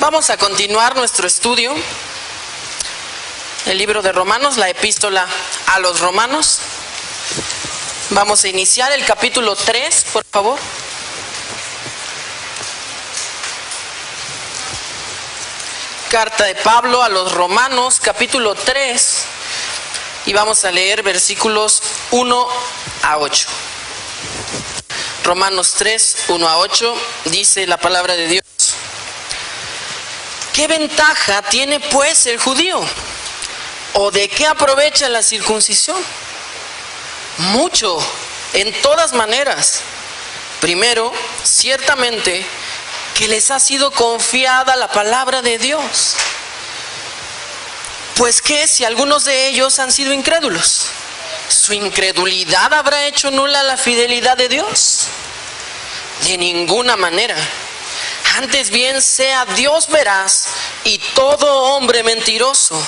Vamos a continuar nuestro estudio. El libro de Romanos, la epístola a los Romanos. Vamos a iniciar el capítulo 3, por favor. Carta de Pablo a los Romanos, capítulo 3. Y vamos a leer versículos 1 a 8. Romanos 3, 1 a 8, dice la palabra de Dios. ¿Qué ventaja tiene pues el judío? ¿O de qué aprovecha la circuncisión? Mucho, en todas maneras. Primero, ciertamente, que les ha sido confiada la palabra de Dios. Pues que si algunos de ellos han sido incrédulos, ¿su incredulidad habrá hecho nula la fidelidad de Dios? De ninguna manera. Antes bien sea Dios veraz y todo hombre mentiroso.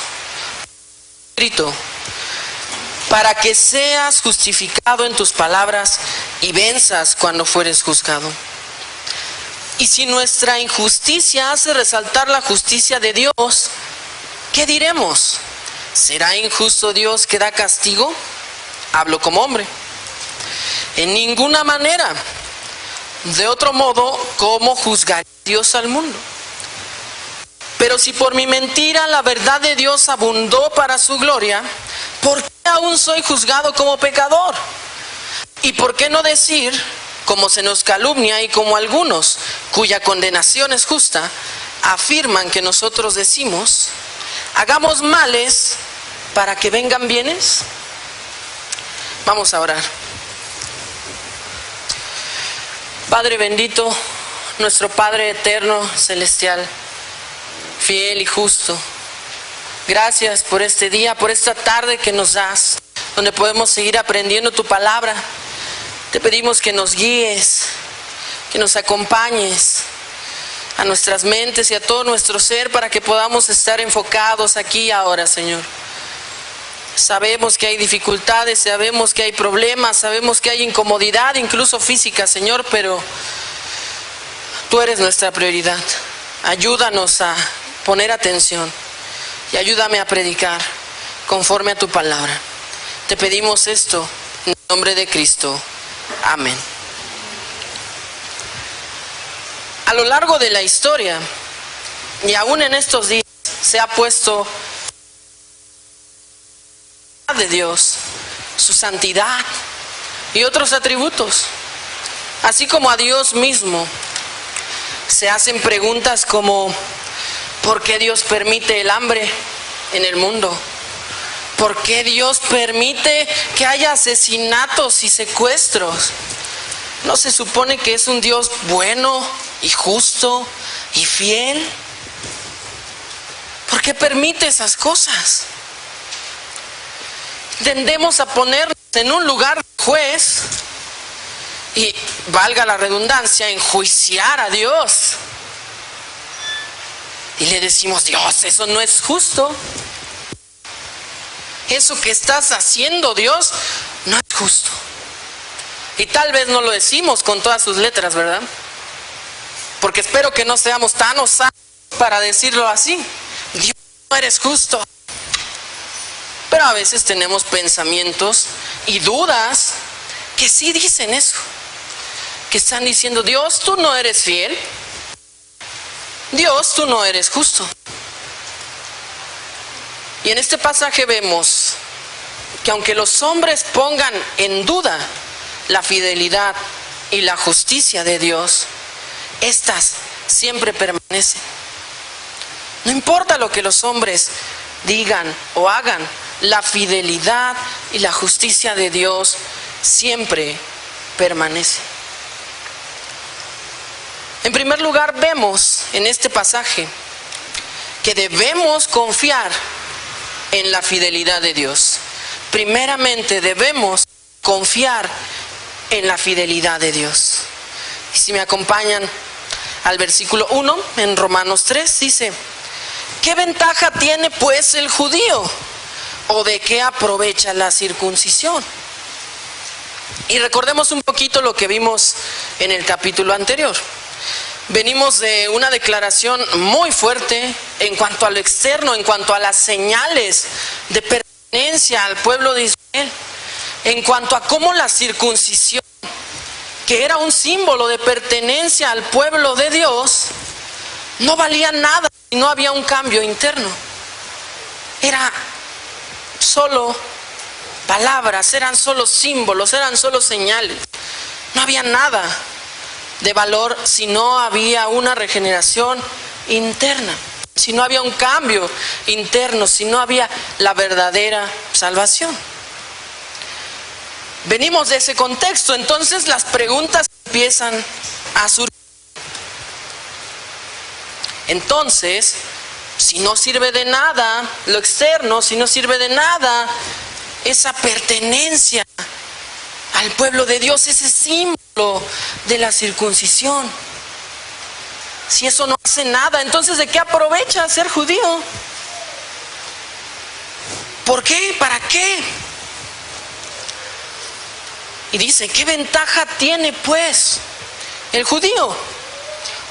Escrito, para que seas justificado en tus palabras y venzas cuando fueres juzgado. Y si nuestra injusticia hace resaltar la justicia de Dios, ¿qué diremos? ¿Será injusto Dios que da castigo? Hablo como hombre. En ninguna manera. De otro modo, ¿cómo juzgaría Dios al mundo? Pero si por mi mentira la verdad de Dios abundó para su gloria, ¿por qué aún soy juzgado como pecador? ¿Y por qué no decir, como se nos calumnia y como algunos, cuya condenación es justa, afirman que nosotros decimos, hagamos males para que vengan bienes? Vamos a orar. Padre bendito, nuestro Padre eterno, celestial, fiel y justo, gracias por este día, por esta tarde que nos das, donde podemos seguir aprendiendo tu palabra. Te pedimos que nos guíes, que nos acompañes a nuestras mentes y a todo nuestro ser para que podamos estar enfocados aquí y ahora, Señor. Sabemos que hay dificultades, sabemos que hay problemas, sabemos que hay incomodidad, incluso física, Señor, pero tú eres nuestra prioridad. Ayúdanos a poner atención y ayúdame a predicar conforme a tu palabra. Te pedimos esto en el nombre de Cristo. Amén. A lo largo de la historia y aún en estos días se ha puesto de Dios, su santidad y otros atributos, así como a Dios mismo. Se hacen preguntas como ¿por qué Dios permite el hambre en el mundo? ¿Por qué Dios permite que haya asesinatos y secuestros? ¿No se supone que es un Dios bueno y justo y fiel? ¿Por qué permite esas cosas? Tendemos a ponernos en un lugar de juez y, valga la redundancia, enjuiciar a Dios. Y le decimos, Dios, eso no es justo. Eso que estás haciendo, Dios, no es justo. Y tal vez no lo decimos con todas sus letras, ¿verdad? Porque espero que no seamos tan osados para decirlo así. Dios, no eres justo. Pero a veces tenemos pensamientos y dudas que sí dicen eso. Que están diciendo, Dios, tú no eres fiel. Dios, tú no eres justo. Y en este pasaje vemos que aunque los hombres pongan en duda la fidelidad y la justicia de Dios, estas siempre permanecen. No importa lo que los hombres digan o hagan, la fidelidad y la justicia de Dios siempre permanece. En primer lugar, vemos en este pasaje que debemos confiar en la fidelidad de Dios. Primeramente, debemos confiar en la fidelidad de Dios. Y si me acompañan al versículo 1 en Romanos 3, dice, ¿qué ventaja tiene pues el judío? ¿O de qué aprovecha la circuncisión? Y recordemos un poquito lo que vimos en el capítulo anterior. Venimos de una declaración muy fuerte en cuanto a lo externo, en cuanto a las señales de pertenencia al pueblo de Israel, en cuanto a cómo la circuncisión, que era un símbolo de pertenencia al pueblo de Dios, no valía nada si no había un cambio interno. Era solo palabras, eran solo símbolos, eran solo señales. No había nada de valor si no había una regeneración interna, si no había un cambio interno, si no había la verdadera salvación. Venimos de ese contexto, entonces las preguntas empiezan a surgir. Entonces, si no sirve de nada lo externo, si no sirve de nada esa pertenencia al pueblo de Dios, ese símbolo de la circuncisión, si eso no hace nada, entonces ¿de qué aprovecha ser judío? ¿Por qué? ¿Para qué? Y dice, ¿qué ventaja tiene pues el judío?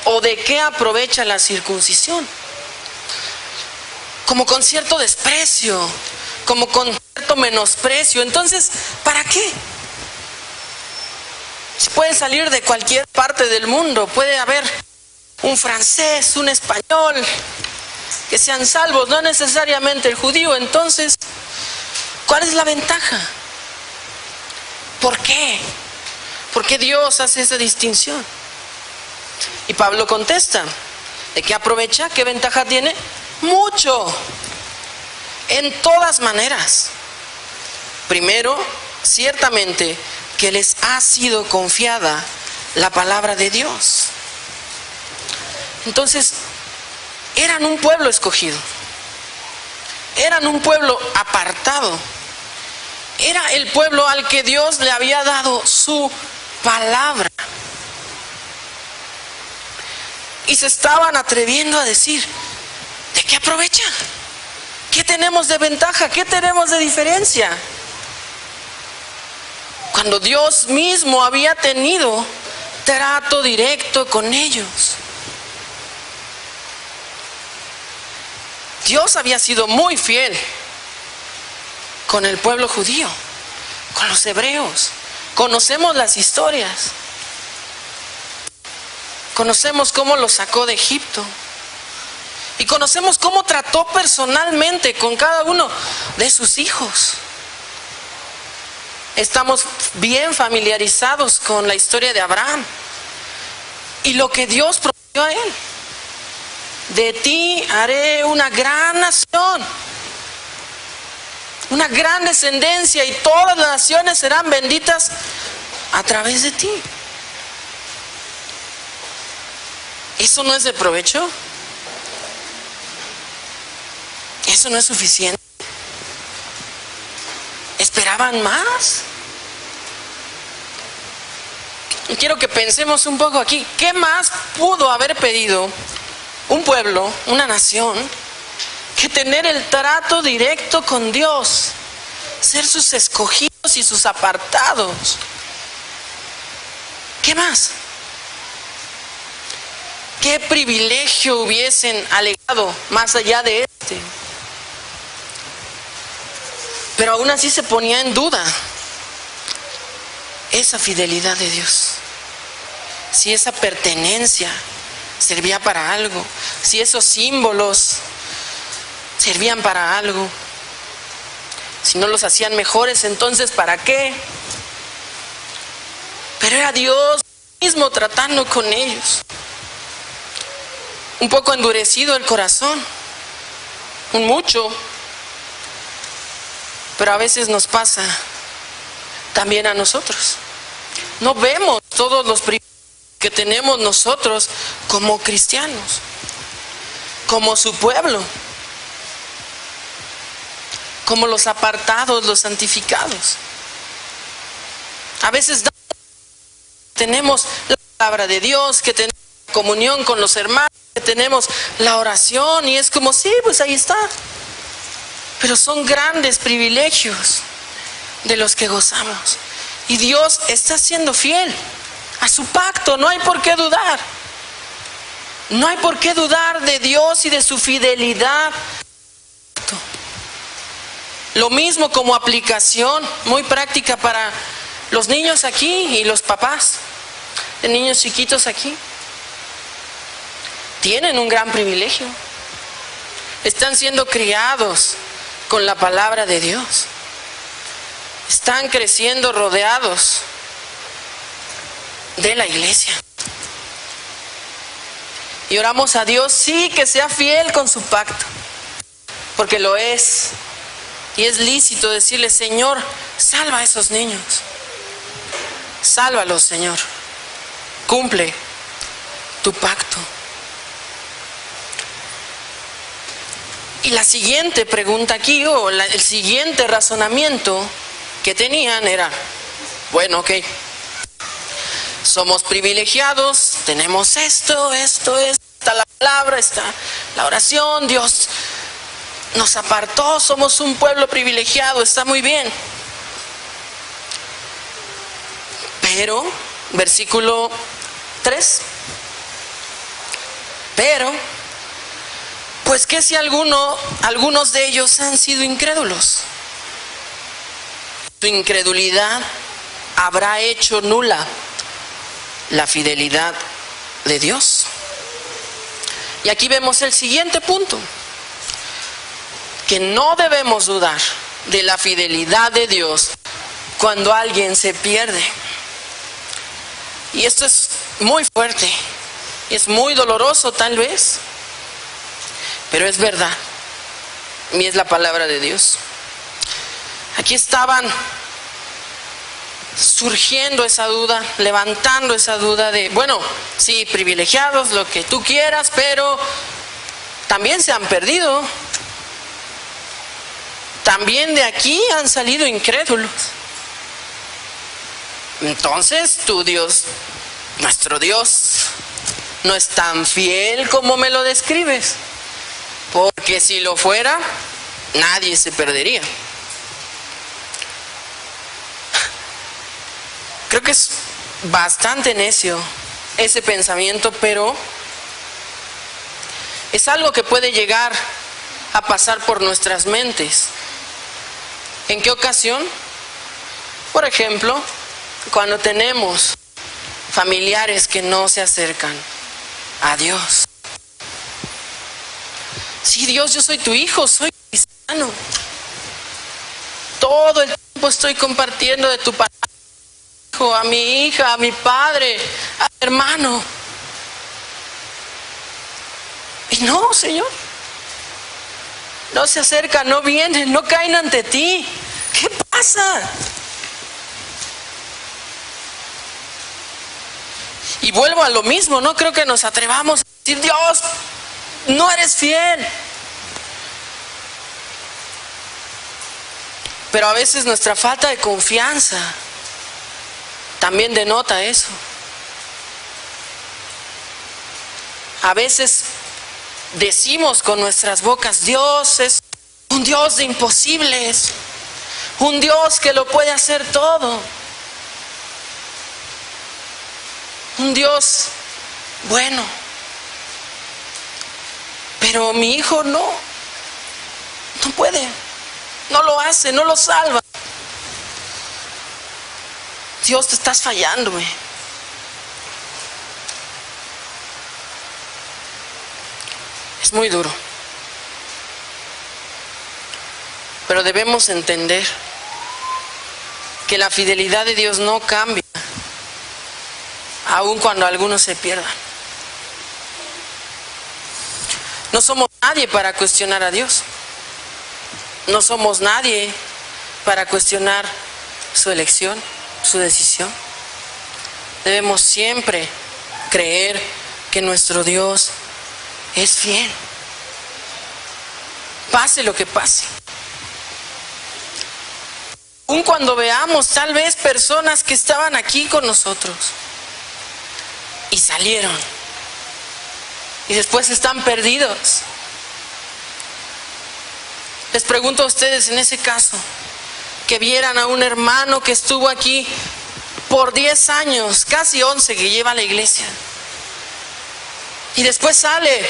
¿O de qué aprovecha la circuncisión? Como con cierto desprecio, como con cierto menosprecio. Entonces, ¿para qué? Puede salir de cualquier parte del mundo, puede haber un francés, un español, que sean salvos, no necesariamente el judío. Entonces, ¿cuál es la ventaja? ¿Por qué? ¿Por qué Dios hace esa distinción? Y Pablo contesta, ¿de qué aprovecha? ¿Qué ventaja tiene? Mucho, en todas maneras. Primero, ciertamente, que les ha sido confiada la palabra de Dios. Entonces, eran un pueblo escogido, eran un pueblo apartado, era el pueblo al que Dios le había dado su palabra. Y se estaban atreviendo a decir, ¿de qué aprovecha? ¿Qué tenemos de ventaja? ¿Qué tenemos de diferencia? Cuando Dios mismo había tenido trato directo con ellos. Dios había sido muy fiel con el pueblo judío, con los hebreos. Conocemos las historias. Conocemos cómo los sacó de Egipto. Y conocemos cómo trató personalmente con cada uno de sus hijos. Estamos bien familiarizados con la historia de Abraham y lo que Dios prometió a él. De ti haré una gran nación, una gran descendencia, y todas las naciones serán benditas a través de ti. ¿Eso no es de provecho? ¿Eso no es suficiente? ¿Esperaban más? Y quiero que pensemos un poco aquí. ¿Qué más pudo haber pedido un pueblo, una nación, que tener el trato directo con Dios, ser sus escogidos y sus apartados? ¿Qué más? ¿Qué privilegio hubiesen alegado más allá de este? Pero aún así se ponía en duda esa fidelidad de Dios. Si esa pertenencia servía para algo, si esos símbolos servían para algo, si no los hacían mejores, entonces ¿para qué? Pero era Dios mismo tratando con ellos. Un poco endurecido el corazón, un mucho, pero a veces nos pasa también a nosotros. No vemos todos los privilegios que tenemos nosotros como cristianos, como su pueblo, como los apartados, los santificados. A veces tenemos la palabra de Dios, que tenemos comunión con los hermanos, que tenemos la oración, y es como, sí, pues ahí está. Pero son grandes privilegios de los que gozamos. Y Dios está siendo fiel a su pacto, no hay por qué dudar. No hay por qué dudar de Dios y de su fidelidad. Lo mismo como aplicación muy práctica para los niños aquí y los papás de niños chiquitos aquí. Tienen un gran privilegio. Están siendo criados con la palabra de Dios. Están creciendo rodeados de la iglesia. Y oramos a Dios, sí, que sea fiel con su pacto, porque lo es. Y es lícito decirle: Señor, salva a esos niños. Sálvalos, Señor. Cumple tu pacto. Y la siguiente pregunta aquí, el siguiente razonamiento que tenían era: bueno, ok, somos privilegiados, tenemos esto, está la palabra, está la oración, Dios nos apartó, somos un pueblo privilegiado, está muy bien. Pero, versículo 3, pero, pues que si algunos de ellos han sido incrédulos, su incredulidad habrá hecho nula la fidelidad de Dios. Y aquí vemos el siguiente punto, que no debemos dudar de la fidelidad de Dios cuando alguien se pierde. Y esto es muy fuerte, es muy doloroso tal vez, pero es verdad, y es la palabra de Dios. Aquí estaban surgiendo esa duda, levantando esa duda de, bueno, sí, privilegiados, lo que tú quieras, pero también se han perdido. También de aquí han salido incrédulos. Entonces, tu Dios, nuestro Dios, no es tan fiel como me lo describes, porque si lo fuera, nadie se perdería. Creo que es bastante necio ese pensamiento, pero es algo que puede llegar a pasar por nuestras mentes. ¿En qué ocasión? Por ejemplo, cuando tenemos familiares que no se acercan a Dios. Sí, Dios, yo soy tu hijo, soy cristiano. Todo el tiempo estoy compartiendo de tu palabra. A mi hija, a mi padre, a mi hermano. Y no, Señor, no se acercan, no vienen, no caen ante ti. ¿Qué pasa? Y vuelvo a lo mismo, no creo que nos atrevamos a decir: Dios, no eres fiel. Pero a veces nuestra falta de confianza también denota eso. A veces decimos con nuestras bocas: Dios es un Dios de imposibles, un Dios que lo puede hacer todo, un Dios bueno. Pero mi hijo no puede, no lo hace, no lo salva. Dios, te estás fallando, güey. Es muy duro. Pero debemos entender que la fidelidad de Dios no cambia, aun cuando algunos se pierdan. No somos nadie para cuestionar a Dios. No somos nadie para cuestionar su elección, su decisión. Debemos siempre creer que nuestro Dios es fiel, pase lo que pase. Aun cuando veamos tal vez personas que estaban aquí con nosotros y salieron y después están perdidos. Les pregunto a ustedes, en ese caso, que vieran a un hermano que estuvo aquí por 10 años, casi 11 que lleva a la iglesia, y después sale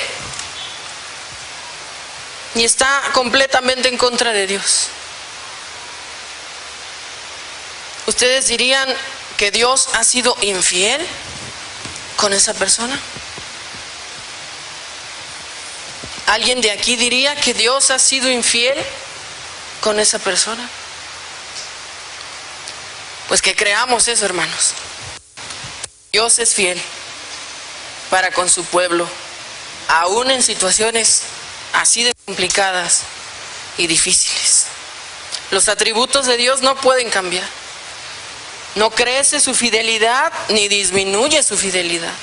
y está completamente en contra de Dios. ¿Ustedes dirían que Dios ha sido infiel con esa persona? ¿Alguien de aquí diría que Dios ha sido infiel con esa persona? Pues que creamos eso, hermanos. Dios es fiel para con su pueblo, aún en situaciones así de complicadas y difíciles. Los atributos de Dios no pueden cambiar. No crece su fidelidad ni disminuye su fidelidad.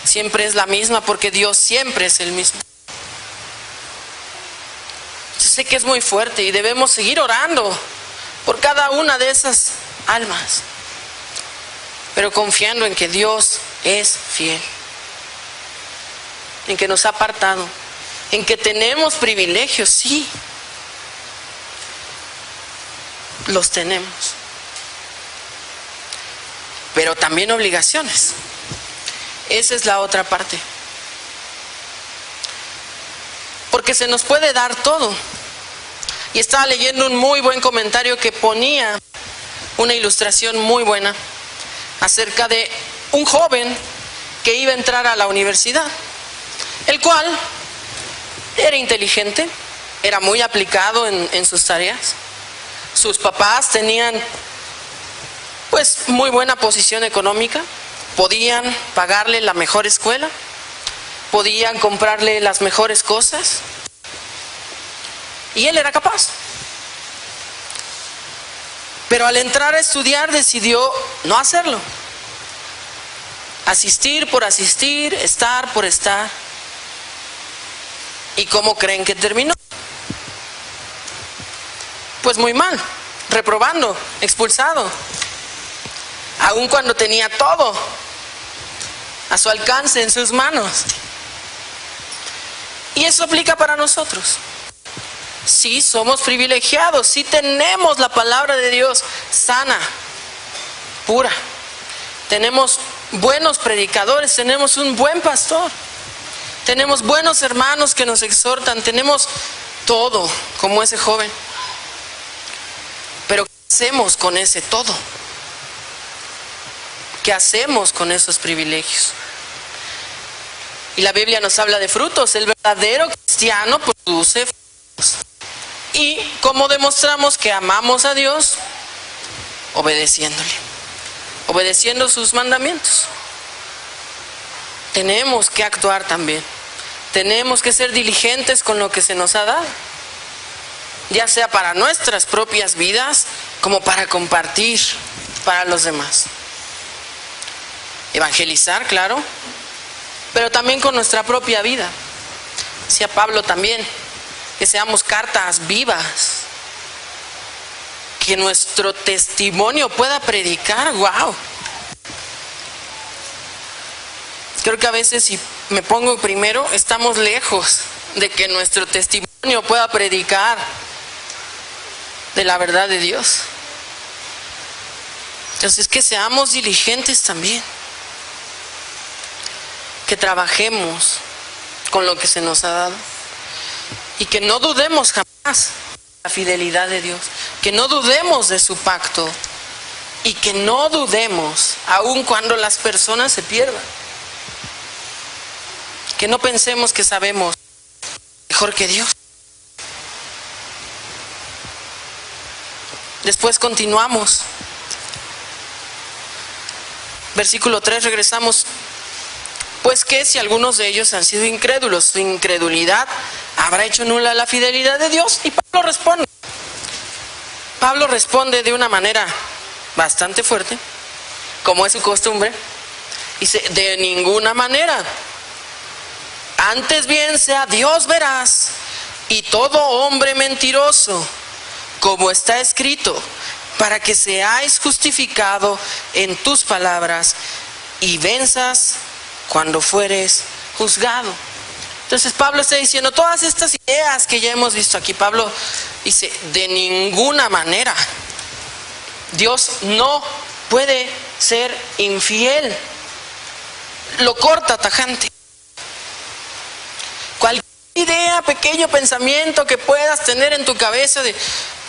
Siempre es la misma porque Dios siempre es el mismo. Yo sé que es muy fuerte y debemos seguir orando por cada una de esas almas, pero confiando en que Dios es fiel, en que nos ha apartado, en que tenemos privilegios, sí, los tenemos, pero también obligaciones. Esa es la otra parte. Porque se nos puede dar todo. Y estaba leyendo un muy buen comentario que ponía una ilustración muy buena acerca de un joven que iba a entrar a la universidad, el cual era inteligente, era muy aplicado en sus tareas. Sus papás tenían pues muy buena posición económica, podían pagarle la mejor escuela, podían comprarle las mejores cosas, y él era capaz. Pero al entrar a estudiar decidió no hacerlo. Asistir por asistir, estar por estar. ¿Y cómo creen que terminó? Pues muy mal, reprobando, expulsado. Aun cuando tenía todo a su alcance, en sus manos. Y eso aplica para nosotros. Sí, somos privilegiados, sí tenemos la palabra de Dios sana, pura. Tenemos buenos predicadores, tenemos un buen pastor, tenemos buenos hermanos que nos exhortan, tenemos todo, como ese joven. Pero ¿qué hacemos con ese todo? ¿Qué hacemos con esos privilegios? Y la Biblia nos habla de frutos. El verdadero cristiano produce frutos. ¿Y cómo demostramos que amamos a Dios? Obedeciéndole, obedeciendo sus mandamientos. Tenemos que actuar también. Tenemos que ser diligentes con lo que se nos ha dado, ya sea para nuestras propias vidas como para compartir para los demás. Evangelizar, claro, pero también con nuestra propia vida. Decía Pablo también, que seamos cartas vivas, que nuestro testimonio pueda predicar. ¡Wow! Creo que a veces, si me pongo primero, estamos lejos de que nuestro testimonio pueda predicar de la verdad de Dios. Entonces, que seamos diligentes también, que trabajemos con lo que se nos ha dado y que no dudemos jamás de la fidelidad de Dios, que no dudemos de su pacto y que no dudemos aun cuando las personas se pierdan, que no pensemos que sabemos mejor que Dios. Después continuamos. Versículo 3, regresamos. Pues que si algunos de ellos han sido incrédulos, su incredulidad habrá hecho nula la fidelidad de Dios. Y Pablo responde. Pablo responde de una manera bastante fuerte, como es su costumbre. Dice, de ninguna manera. Antes bien sea Dios veraz y todo hombre mentiroso, como está escrito, para que seáis justificado en tus palabras y venzas cuando fueres juzgado. Entonces Pablo está diciendo todas estas ideas que ya hemos visto aquí. Pablo dice, de ninguna manera. Dios no puede ser infiel. Lo corta tajante. idea, pequeño pensamiento que puedas tener en tu cabeza de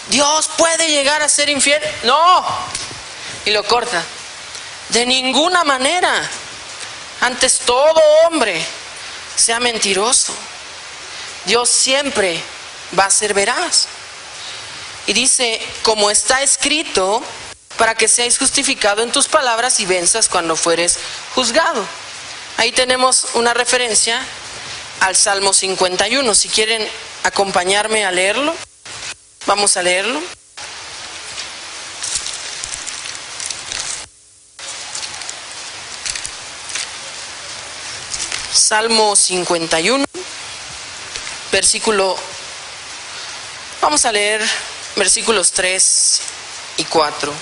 Dios puede llegar a ser infiel. No. Y lo corta. De ninguna manera. Antes todo hombre sea mentiroso. Dios siempre va a ser veraz. Y dice, como está escrito, para que seáis justificado en tus palabras y venzas cuando fueres juzgado. Ahí tenemos una referencia al Salmo 51. Si quieren acompañarme a leerlo, vamos a leerlo. Salmo 51, vamos a leer versículos 3 y 4.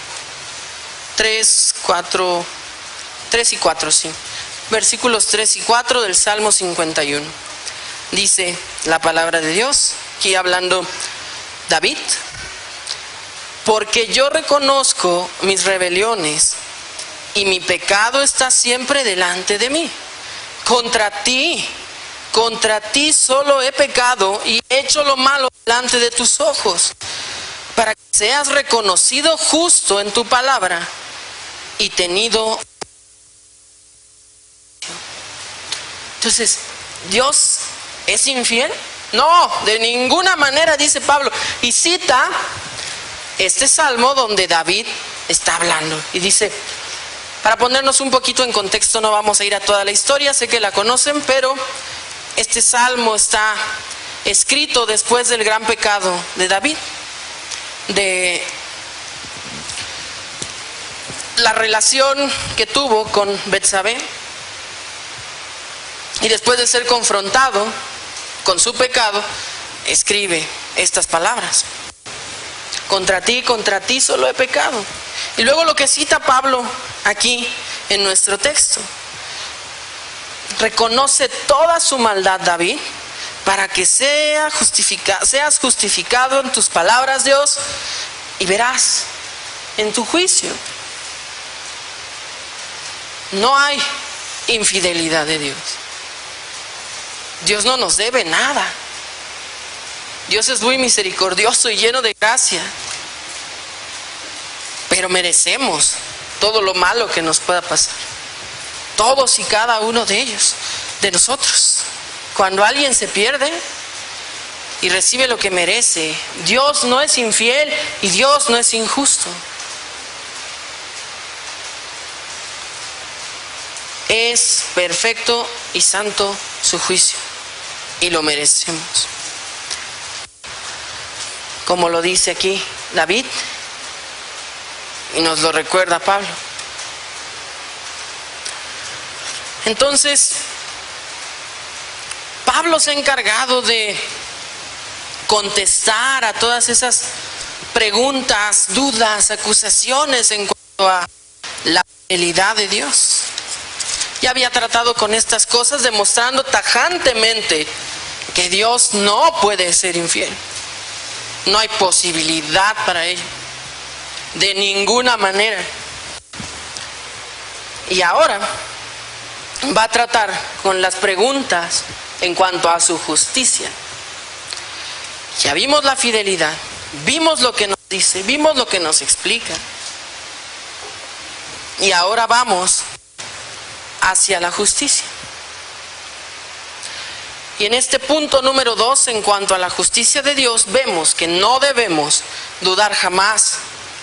3 y 4, sí. Versículos 3 y 4 del Salmo 51. Dice la palabra de Dios, aquí hablando David: porque yo reconozco mis rebeliones y mi pecado está siempre delante de mí. Contra ti solo he pecado y he hecho lo malo delante de tus ojos, para que seas reconocido justo en tu palabra y tenido. Entonces, ¿Dios es infiel? No, de ninguna manera, dice Pablo. Y cita este salmo donde David está hablando. Y dice, para ponernos un poquito en contexto, no vamos a ir a toda la historia, sé que la conocen, pero este salmo está escrito después del gran pecado de David, de la relación que tuvo con Betsabé, y después de ser confrontado con su pecado, escribe estas palabras: contra ti solo he pecado. Y luego lo que cita Pablo aquí en nuestro texto: reconoce toda su maldad David, para que seas justificado en tus palabras, Dios, y verás en tu juicio. No hay infidelidad de Dios. Dios no nos debe nada. Dios es muy misericordioso y lleno de gracia, pero merecemos todo lo malo que nos pueda pasar. Todos y cada uno de ellos, de nosotros. Cuando alguien se pierde y recibe lo que merece, Dios no es infiel y Dios no es injusto. Es perfecto y santo su juicio, y lo merecemos. Como lo dice aquí David, y nos lo recuerda Pablo. Entonces, Pablo se ha encargado de contestar a todas esas preguntas, dudas, acusaciones en cuanto a la fidelidad de Dios. Ya había tratado con estas cosas, demostrando tajantemente que Dios no puede ser infiel. No hay posibilidad para ello, de ninguna manera. Y ahora va a tratar con las preguntas en cuanto a su justicia. Ya vimos la fidelidad, vimos lo que nos dice, vimos lo que nos explica. Y ahora vamos hacia la justicia. Y en este punto número 2, en cuanto a la justicia de Dios, vemos que no debemos dudar jamás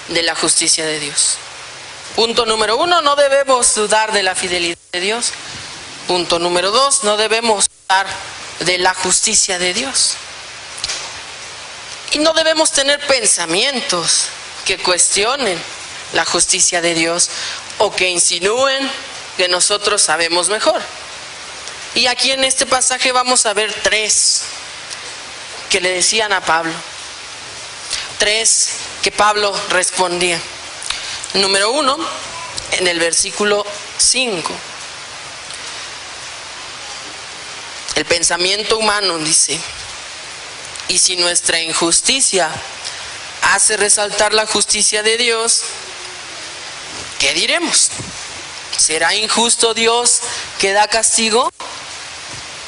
de la justicia de Dios. Punto número 1, no debemos dudar de la fidelidad de Dios. Punto número 2, no debemos dudar de la justicia de Dios. Y no debemos tener pensamientos que cuestionen la justicia de Dios o que insinúen que nosotros sabemos mejor. Y aquí en este pasaje vamos a ver 3 que le decían a Pablo. 3 que Pablo respondía. Número 1, en el versículo 5. El pensamiento humano dice: y si nuestra injusticia hace resaltar la justicia de Dios, ¿qué diremos? ¿Será injusto Dios que da castigo?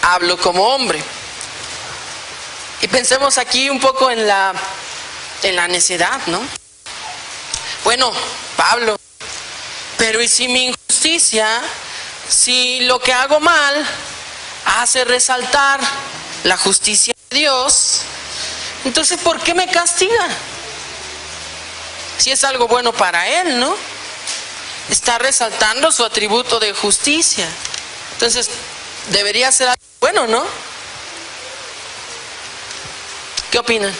Hablo como hombre. Y pensemos aquí un poco en la necedad, ¿no? Bueno, Pablo, pero ¿y si mi injusticia, si lo que hago mal hace resaltar la justicia de Dios, entonces ¿por qué me castiga? Si es algo bueno para Él, ¿no? Está resaltando su atributo de justicia. Entonces, debería ser algo bueno, ¿no? ¿Qué opinan?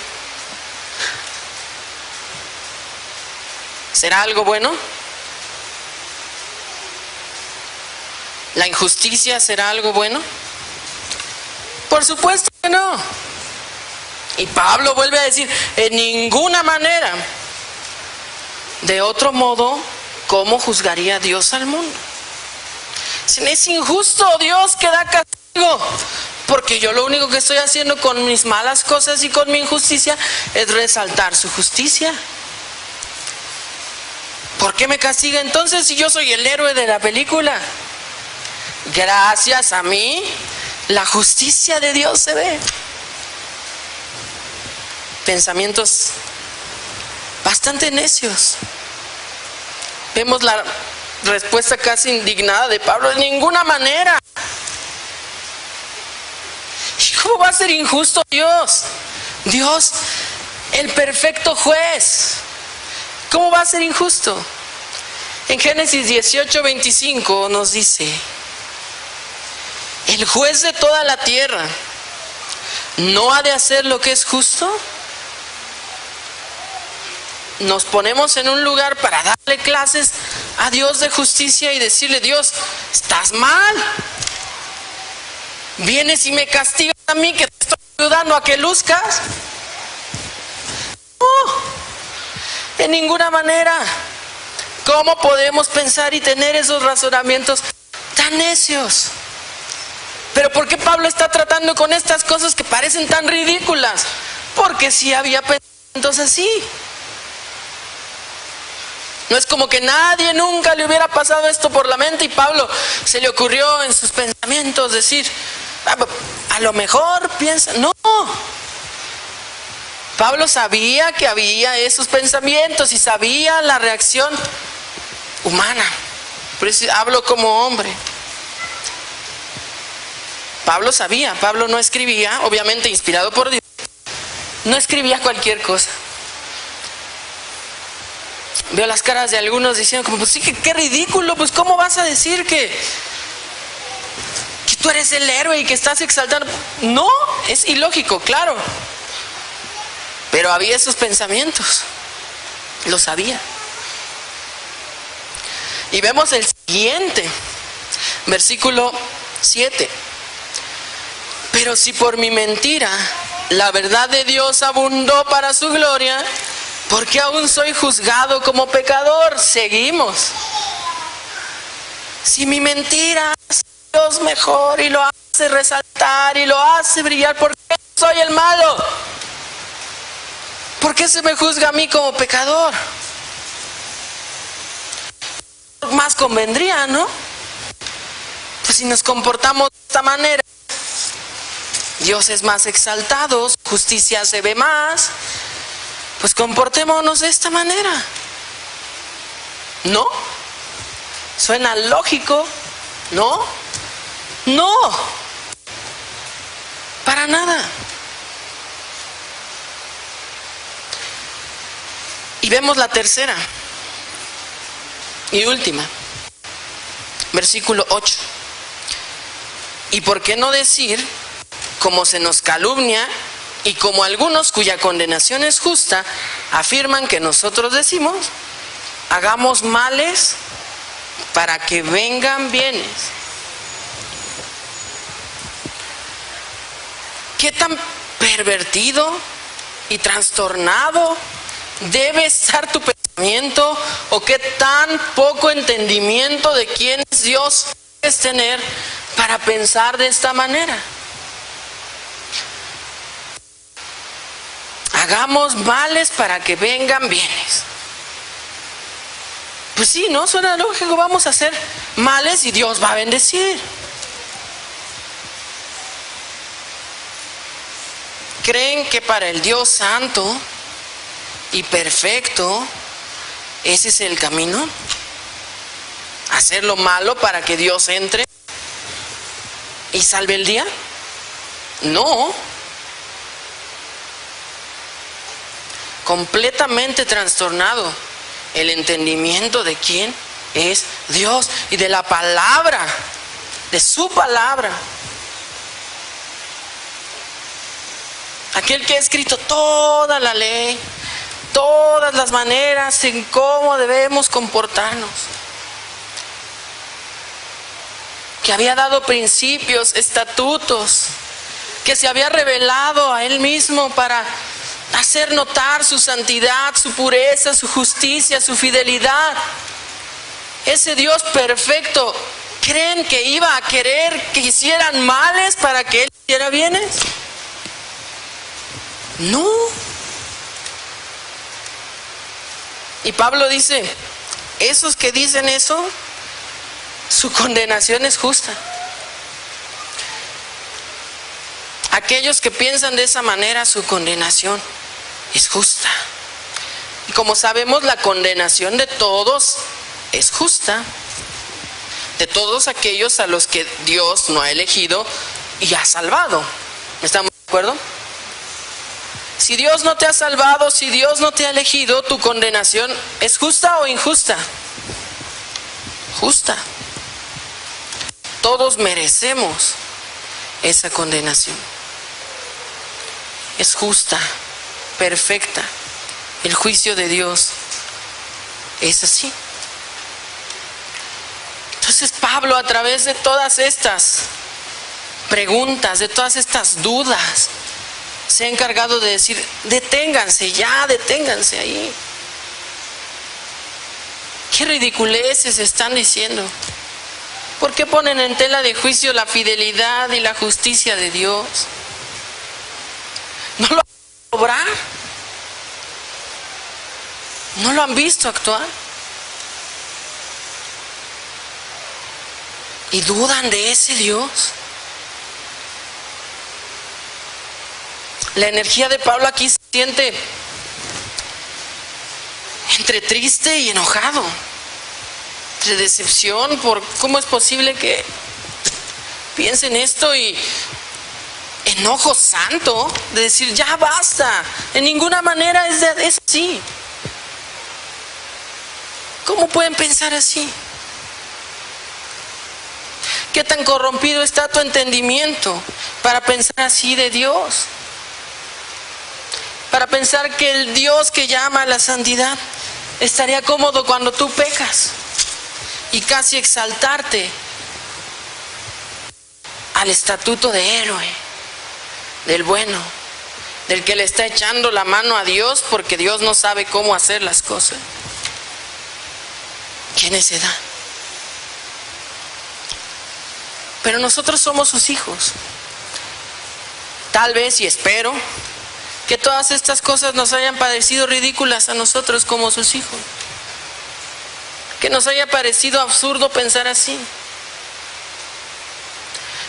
¿Será algo bueno? ¿La injusticia será algo bueno? Por supuesto que no. Y Pablo vuelve a decir, en ninguna manera. De otro modo, ¿cómo juzgaría Dios al mundo? Si es injusto Dios que da castigo, porque yo lo único que estoy haciendo con mis malas cosas y con mi injusticia es resaltar su justicia. ¿Por qué me castiga entonces si yo soy el héroe de la película? Gracias a mí, la justicia de Dios se ve. Pensamientos bastante necios. Vemos la respuesta casi indignada de Pablo, de ninguna manera. ¿Y cómo va a ser injusto Dios? Dios, el perfecto juez. ¿Cómo va a ser injusto? En Génesis 18:25 nos dice, ¿el juez de toda la tierra no ha de hacer lo que es justo? Nos ponemos en un lugar para darle clases a Dios de justicia y decirle, Dios, estás mal. Vienes y me castigas a mí que te estoy ayudando a que luzcas. No, en ninguna manera. ¿Cómo podemos pensar y tener esos razonamientos tan necios? Pero ¿por qué Pablo está tratando con estas cosas que parecen tan ridículas? Porque sí había pensamientos así. No es como que nadie nunca le hubiera pasado esto por la mente y Pablo se le ocurrió en sus pensamientos decir, a lo mejor piensa, no. Pablo sabía que había esos pensamientos y sabía la reacción humana. Por eso hablo como hombre. Pablo sabía, Pablo no escribía, obviamente inspirado por Dios, no escribía cualquier cosa. Veo las caras de algunos diciendo como, pues sí, que qué ridículo, pues ¿cómo vas a decir que tú eres el héroe y que estás exaltando? No, es ilógico, claro. Pero había esos pensamientos, lo sabía. Y vemos el siguiente, versículo 7. Pero si por mi mentira la verdad de Dios abundó para su gloria, ¿por qué aún soy juzgado como pecador? Seguimos. Si mi mentira hace a Dios mejor y lo hace resaltar y lo hace brillar, ¿por qué soy el malo? ¿Por qué se me juzga a mí como pecador? Más convendría, ¿no? Pues si nos comportamos de esta manera, Dios es más exaltado, su justicia se ve más. Pues comportémonos de esta manera. ¿No? ¿Suena lógico? ¿No? No. Para nada. Y vemos la tercera y última. Versículo 8. ¿Y por qué no decir, como se nos calumnia, y como algunos cuya condenación es justa, afirman que nosotros decimos, hagamos males para que vengan bienes? ¿Qué tan pervertido y trastornado debe estar tu pensamiento? ¿O qué tan poco entendimiento de quién es Dios debes tener para pensar de esta manera? Hagamos males para que vengan bienes. Pues sí, ¿no? Suena lógico, vamos a hacer males y Dios va a bendecir. ¿Creen que para el Dios santo y perfecto ese es el camino? ¿Hacer lo malo para que Dios entre y salve el día? No. Completamente trastornado el entendimiento de quién es Dios y de la palabra, de su palabra. Aquel que ha escrito toda la ley, todas las maneras en cómo debemos comportarnos, que había dado principios, estatutos, que se había revelado a Él mismo para hacer notar su santidad, su pureza, su justicia, su fidelidad. Ese Dios perfecto, ¿creen que iba a querer que hicieran males para que Él hiciera bienes? No. Y Pablo dice, esos que dicen eso, su condenación es justa. Aquellos que piensan de esa manera, su condenación es justa. Y como sabemos, la condenación de todos es justa. De todos aquellos a los que Dios no ha elegido y ha salvado. ¿Estamos de acuerdo? Si Dios no te ha salvado, si Dios no te ha elegido, tu condenación ¿es justa o injusta? Justa. Todos merecemos esa condenación. Es justa, perfecta. El juicio de Dios es así. Entonces Pablo, a través de todas estas preguntas, de todas estas dudas, se ha encargado de decir, deténganse ya, deténganse ahí. ¿Qué ridiculeces están diciendo? ¿Por qué ponen en tela de juicio la fidelidad y la justicia de Dios? ¿No lo han visto obrar? ¿No lo han visto actuar? ¿Y dudan de ese Dios? La energía de Pablo aquí se siente entre triste y enojado, de decepción por cómo es posible que piensen esto, y enojo santo de decir ya basta, en ninguna manera es así. ¿Cómo pueden pensar así? ¿Qué tan corrompido está tu entendimiento para pensar así de Dios? Para pensar que el Dios que llama a la santidad estaría cómodo cuando tú pecas y casi exaltarte al estatuto de héroe, del bueno, del que le está echando la mano a Dios porque Dios no sabe cómo hacer las cosas. ¡Qué necedad! Pero nosotros somos sus hijos. Tal vez, y espero, que todas estas cosas nos hayan parecido ridículas a nosotros como sus hijos. Que nos haya parecido absurdo pensar así.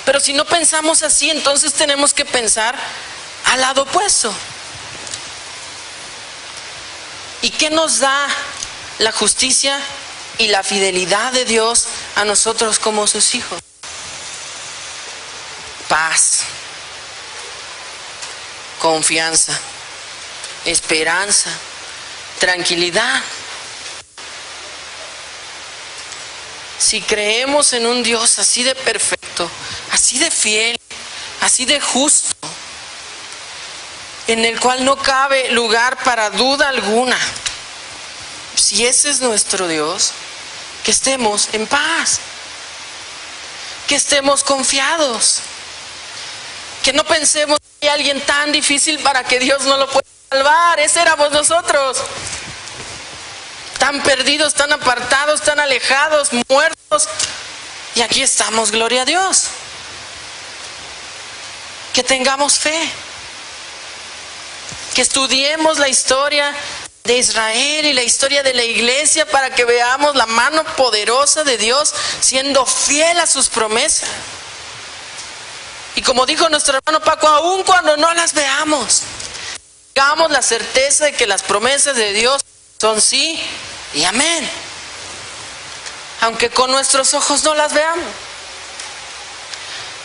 Pero si no pensamos así, entonces tenemos que pensar al lado opuesto. ¿Y qué nos da la justicia y la fidelidad de Dios a nosotros como sus hijos? Paz, confianza, esperanza, tranquilidad. Si creemos en un Dios así de perfecto, así de fiel, así de justo, en el cual no cabe lugar para duda alguna, si ese es nuestro Dios, que estemos en paz, que estemos confiados, que no pensemos que hay alguien tan difícil para que Dios no lo pueda salvar. Ese éramos nosotros, tan perdidos, tan apartados, tan alejados, muertos, y aquí estamos, gloria a Dios. Que tengamos fe, que estudiemos la historia de Israel y la historia de la iglesia para que veamos la mano poderosa de Dios siendo fiel a sus promesas. Y como dijo nuestro hermano Paco, aun cuando no las veamos, tengamos la certeza de que las promesas de Dios son sí y amén, aunque con nuestros ojos no las veamos.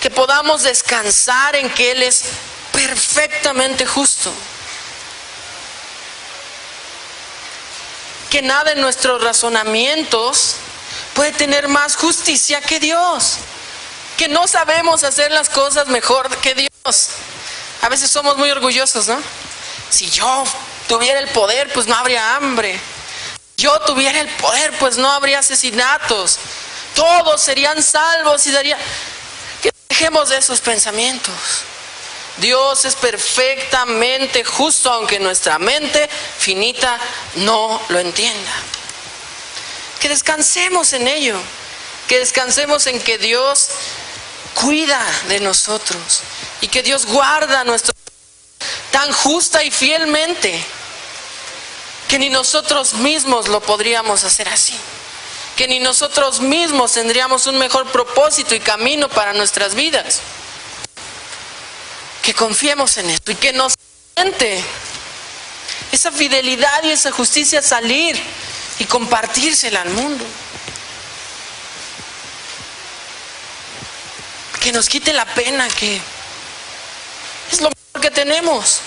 Que podamos descansar en que Él es perfectamente justo. Que nada en nuestros razonamientos puede tener más justicia que Dios. Que no sabemos hacer las cosas mejor que Dios. A veces somos muy orgullosos, ¿no? Si yo tuviera el poder, pues no habría hambre. Si yo tuviera el poder, pues no habría asesinatos. Todos serían salvos y daría... Que dejemos de esos pensamientos. Dios es perfectamente justo, aunque nuestra mente finita no lo entienda. Que descansemos en ello. Que descansemos en que Dios cuida de nosotros y que Dios guarda nuestro tan justa y fielmente que ni nosotros mismos lo podríamos hacer así, que ni nosotros mismos tendríamos un mejor propósito y camino para nuestras vidas. Que confiemos en esto y que nos siente esa fidelidad y esa justicia salir y compartírsela al mundo. Que nos quite la pena, que es lo mejor que tenemos.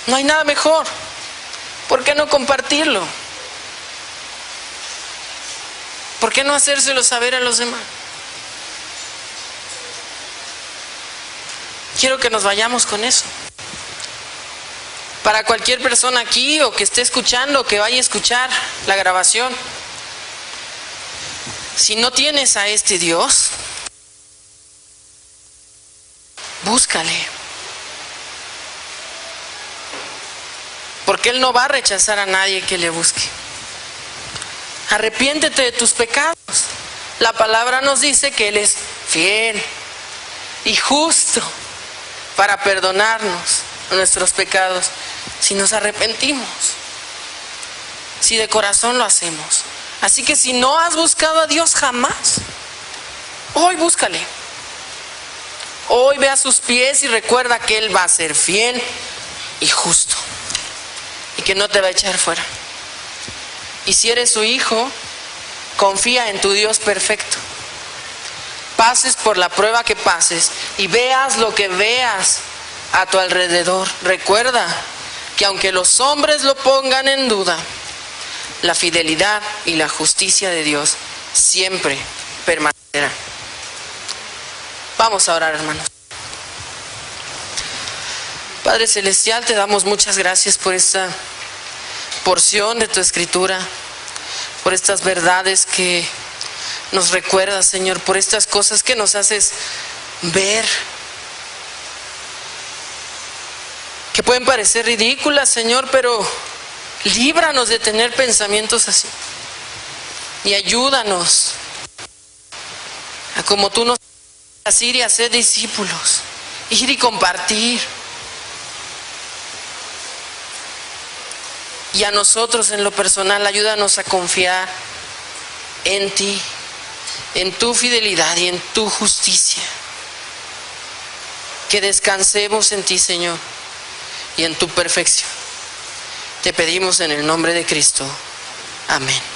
No hay nada mejor. ¿Por qué no compartirlo? ¿Por qué no hacérselo saber a los demás? Quiero que nos vayamos con eso. Para cualquier persona aquí o que esté escuchando, que vaya a escuchar la grabación, si no tienes a este Dios, búscale. Porque Él no va a rechazar a nadie que le busque. Arrepiéntete de tus pecados. La palabra nos dice que Él es fiel y justo para perdonarnos nuestros pecados si nos arrepentimos, si de corazón lo hacemos. Así que si no has buscado a Dios jamás, hoy búscale. Hoy ve a sus pies y recuerda que Él va a ser fiel y justo y que no te va a echar fuera. Y si eres su hijo, confía en tu Dios perfecto. Pases por la prueba que pases y veas lo que veas a tu alrededor. Recuerda que aunque los hombres lo pongan en duda, la fidelidad y la justicia de Dios siempre permanecerá. Vamos a orar, hermanos. Padre Celestial, te damos muchas gracias por esta porción de tu Escritura, por estas verdades que nos recuerdas, Señor, por estas cosas que nos haces ver, que pueden parecer ridículas, Señor, pero líbranos de tener pensamientos así y ayúdanos a, como tú nos vas a ir y hacer discípulos, ir y compartir. Y a nosotros en lo personal, ayúdanos a confiar en ti, en tu fidelidad y en tu justicia. Que descansemos en ti, Señor, y en tu perfección. Te pedimos en el nombre de Cristo. Amén.